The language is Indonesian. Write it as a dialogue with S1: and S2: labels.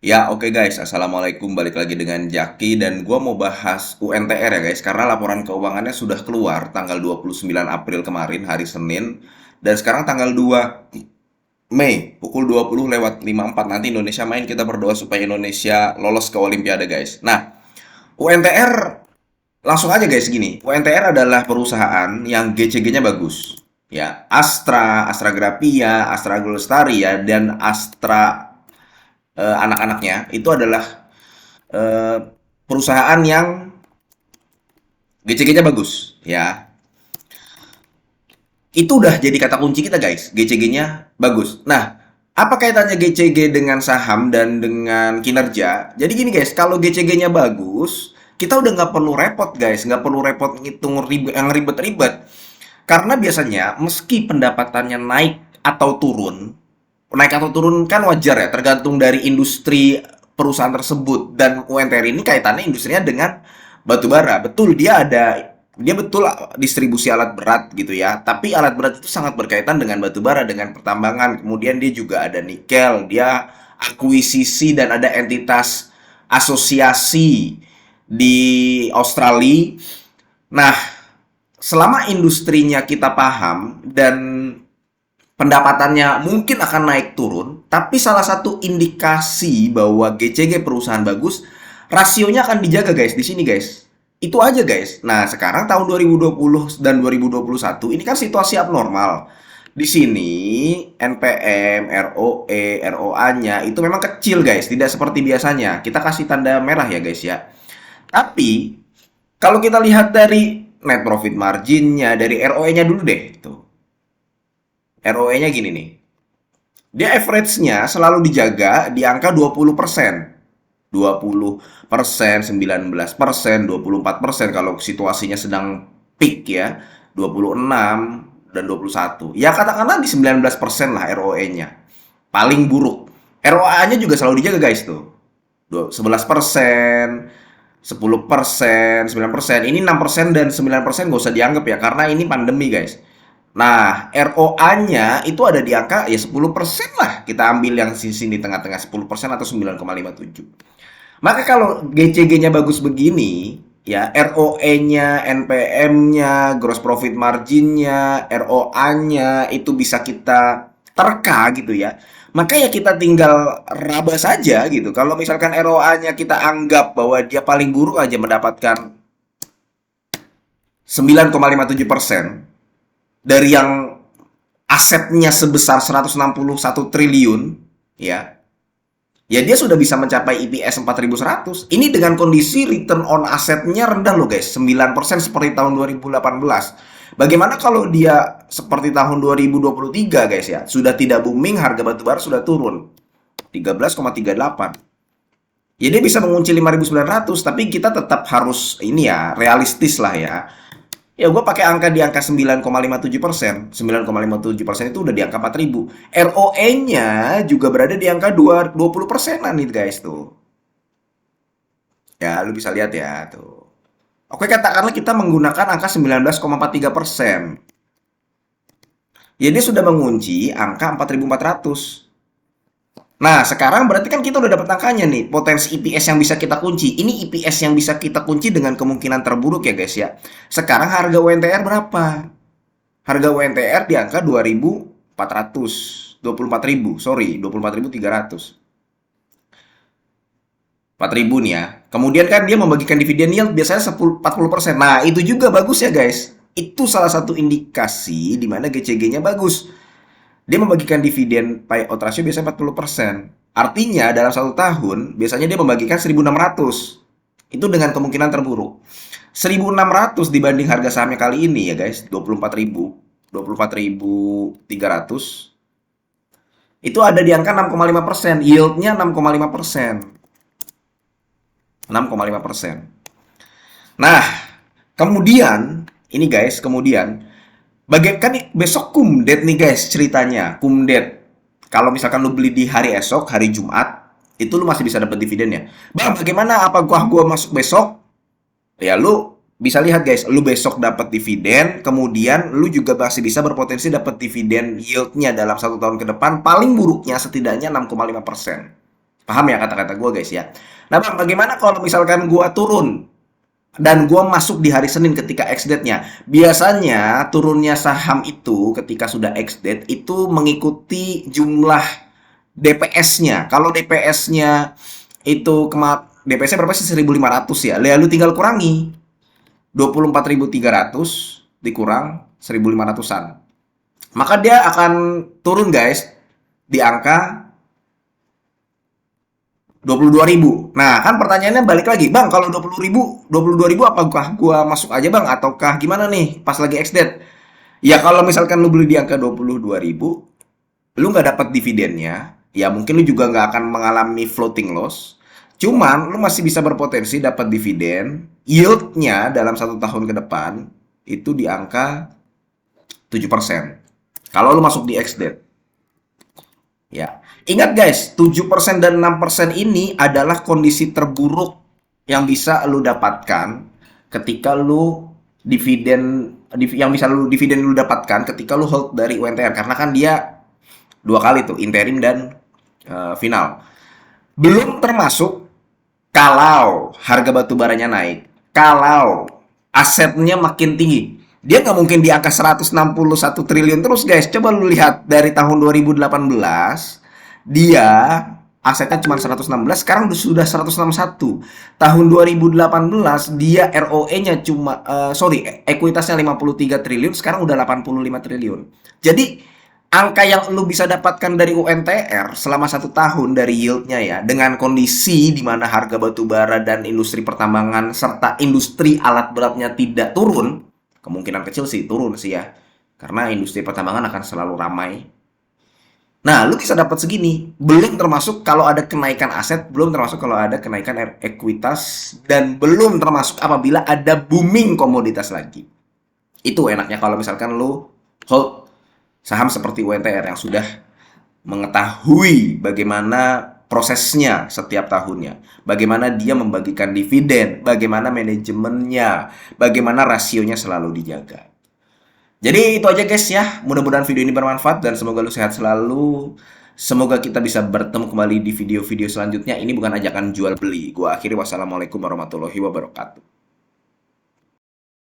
S1: Ya, oke guys. Assalamualaikum. Balik lagi dengan Jaki dan gua mau bahas UNTR ya guys, karena laporan keuangannya sudah keluar tanggal 29 April kemarin, hari Senin. Dan sekarang tanggal 2 Mei, pukul 20:54 nanti Indonesia main, kita berdoa supaya Indonesia lolos ke Olimpiade guys. Nah, UNTR langsung aja guys gini. UNTR adalah perusahaan yang GCG-nya bagus. Ya, Astra, Astra Grafia, Astra Glostaria dan Astra anak-anaknya itu adalah eh, perusahaan yang GCG-nya bagus, ya. Itu udah jadi kata kunci kita, guys. GCG-nya bagus. Nah, apa kaitannya GCG dengan saham dan dengan kinerja? Jadi gini, guys, kalau GCG-nya bagus, kita udah nggak perlu repot, guys. Nggak perlu repot ngitung yang ribet-ribet. Karena biasanya, meski pendapatannya naik atau turun kan wajar ya, tergantung dari industri perusahaan tersebut. Dan UNTR ini kaitannya industrinya dengan batu bara. Betul, dia betul distribusi alat berat gitu ya. Tapi alat berat itu sangat berkaitan dengan batu bara, dengan pertambangan. Kemudian dia juga ada nikel, dia akuisisi dan ada entitas asosiasi di Australia. Nah, selama industrinya kita paham dan pendapatannya mungkin akan naik turun, tapi salah satu indikasi bahwa GCG perusahaan bagus, rasionya akan dijaga guys di sini guys. Itu aja guys. Nah, sekarang tahun 2020 dan 2021 ini kan situasi abnormal. Di sini NPM, ROE, ROA-nya itu memang kecil guys, tidak seperti biasanya. Kita kasih tanda merah ya guys ya. Tapi kalau kita lihat dari net profit marginnya, dari ROE-nya dulu deh tuh. ROE-nya gini nih. Dia average-nya selalu dijaga di angka 20%. 20%, 19%, 24% kalau situasinya sedang peak ya. 26 dan 21. Ya katakanlah di 19% lah ROE-nya. Paling buruk. ROA-nya juga selalu dijaga guys tuh. 11%, 10%, 9%. Ini 6% dan 9% nggak usah dianggap ya, karena ini pandemi guys. Nah, ROA-nya itu ada di angka ya 10% lah. Kita ambil yang sisi di tengah-tengah 10% atau 9,57. Maka kalau GCG-nya bagus begini, ya ROE-nya, NPM-nya, gross profit margin-nya, ROA-nya itu bisa kita terka gitu ya. Maka ya kita tinggal raba saja gitu. Kalau misalkan ROA-nya kita anggap bahwa dia paling buruk aja mendapatkan 9,57% dari yang asetnya sebesar 161 triliun, ya, ya dia sudah bisa mencapai EPS 4.100. Ini dengan kondisi return on asetnya rendah loh guys, 9% seperti tahun 2018. Bagaimana kalau dia seperti tahun 2023 guys ya, sudah tidak booming, harga batubara sudah turun 13,38. Ya dia bisa mengunci 5.900, tapi kita tetap harus ini ya, realistis lah ya. Ya gue pakai angka di angka 9,57%. 9,57% itu udah di angka 4.000. ROE-nya juga berada di angka 20%-an nih guys tuh. Ya lu bisa lihat ya tuh. Oke, katakanlah kita menggunakan angka 19,43%. Ya dia sudah mengunci angka 4.400. Nah, sekarang berarti kan kita udah dapat angkanya nih, potensi EPS yang bisa kita kunci. Ini EPS yang bisa kita kunci dengan kemungkinan terburuk ya guys ya. Sekarang harga UNTR berapa? Harga UNTR di angka 2.400, 24.000, sorry, 24.300. 4.000 nih ya. Kemudian kan dia membagikan dividen yield biasanya 40%. Nah, itu juga bagus ya guys. Itu salah satu indikasi di mana GCG-nya bagus. Dia membagikan dividen payout ratio biasanya 40%. Artinya dalam satu tahun biasanya dia membagikan 1.600. Itu dengan kemungkinan terburuk. 1.600 dibanding harga sahamnya kali ini ya guys, 24.000, 24.300. Itu ada di angka 6,5%, yieldnya 6,5%. 6,5%. Nah, kemudian ini guys, kemudian kan besok kumdet nih guys ceritanya, kumdet. Kalau misalkan lu beli di hari esok, hari Jumat, itu lu masih bisa dapat dividennya. Bang, bagaimana apakah gua masuk besok? Ya lu bisa lihat guys, lu besok dapat dividen, kemudian lu juga masih bisa berpotensi dapat dividen yieldnya dalam satu tahun ke depan, paling buruknya setidaknya 6,5%. Paham ya kata-kata gue guys ya. Nah bang, bagaimana kalau misalkan gue turun dan gue masuk di hari Senin ketika ex-date-nya? Biasanya turunnya saham itu ketika sudah ex-date itu mengikuti jumlah DPS-nya. Kalau DPS-nya itu DPS-nya berapa sih? 1.500 ya. Lalu tinggal kurangi 24.300 dikurang 1.500-an. Maka dia akan turun guys di angka 22.000. Nah, kan pertanyaannya balik lagi, Bang, kalau 22.000 apakah gua masuk aja, Bang, ataukah gimana nih pas lagi ex-date? Ya kalau misalkan lu beli di angka 22.000, lu nggak dapat dividennya, ya mungkin lu juga nggak akan mengalami floating loss. Cuman lu masih bisa berpotensi dapat dividen, yieldnya dalam 1 tahun ke depan itu di angka 7%. Kalau lu masuk di ex-date. Ya, ingat guys, 7% dan 6% ini adalah kondisi terburuk yang bisa lu dapatkan ketika lu yang bisa lu dividen lu dapatkan ketika lu hold dari UNTR, karena kan dia dua kali tuh, interim dan final. Belum termasuk kalau harga batu baranya naik, kalau asetnya makin tinggi. Dia nggak mungkin di angka 161 triliun terus guys. Coba lu lihat dari tahun 2018, dia asetnya cuma 116, sekarang sudah 161. Tahun 2018 dia ROE-nya cuma ekuitasnya 53 triliun, sekarang udah 85 triliun. Jadi angka yang lu bisa dapatkan dari UNTR selama 1 tahun dari yieldnya ya, dengan kondisi di mana harga batu bara dan industri pertambangan serta industri alat beratnya tidak turun, kemungkinan kecil sih turun sih ya, karena industri pertambangan akan selalu ramai. Nah, lu bisa dapat segini, belum termasuk kalau ada kenaikan aset, belum termasuk kalau ada kenaikan ekuitas, dan belum termasuk apabila ada booming komoditas lagi. Itu enaknya kalau misalkan lu hold saham seperti UNTR yang sudah mengetahui bagaimana prosesnya setiap tahunnya, bagaimana dia membagikan dividen, bagaimana manajemennya, bagaimana rasionya selalu dijaga. Jadi itu aja guys ya, mudah-mudahan video ini bermanfaat dan semoga lu sehat selalu. Semoga kita bisa bertemu kembali di video-video selanjutnya. Ini bukan ajakan jual beli. Gua akhiri, wassalamualaikum warahmatullahi wabarakatuh.